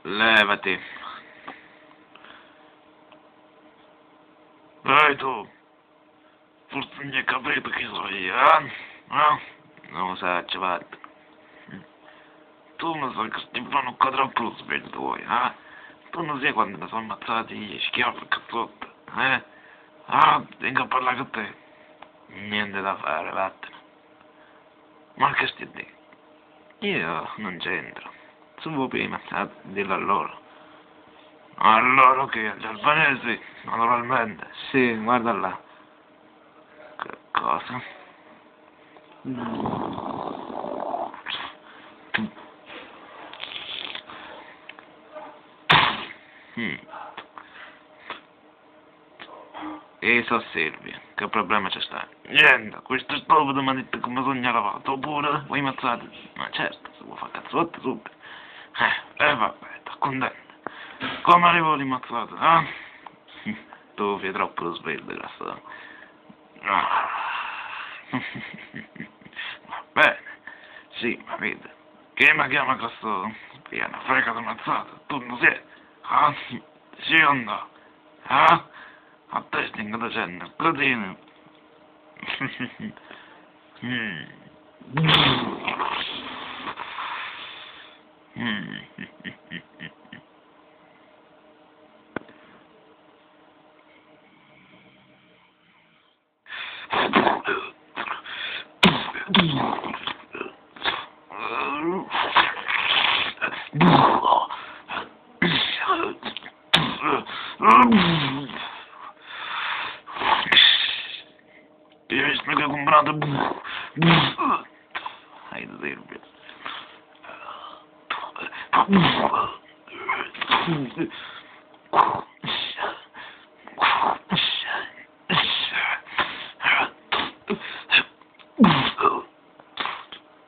Levati. Dai tu. Forse non hai capito chi sono io, eh? Non lo sai, ciabatta. Tu mi sai che sti fanno qua troppo lo sveglio tuoi, eh? Tu non sai quando mi sono ammazzati gli schiaffi cazzotti, eh? Vengo a parlare con te. Niente da fare, vattene. Ma che stai a dire? Io non c'entro. Se vuoi prima, dillo a loro. A loro che agli albanesi, naturalmente. Sì, guarda là. Che cosa? Mm. E so Silvia, che problema c'è sta? Niente, questo stupido mi ha detto che mi sognava, tu pure, vuoi ammazzare? Ma certo, se vuoi fare cazzotti subito. Vabbè, sto contento. Come arrivo all'immazzato, eh? Tu fai troppo sveglio, cazzo. Ah. Va bene, sì, ma vedi, che mi chiama questo piano, frega di ammazzato, tu non sei, ah? Sì o no? Ah? A te stingo dicendo, cretino. Mm. Mm. Io mi ho comprato. Hai da dirmi.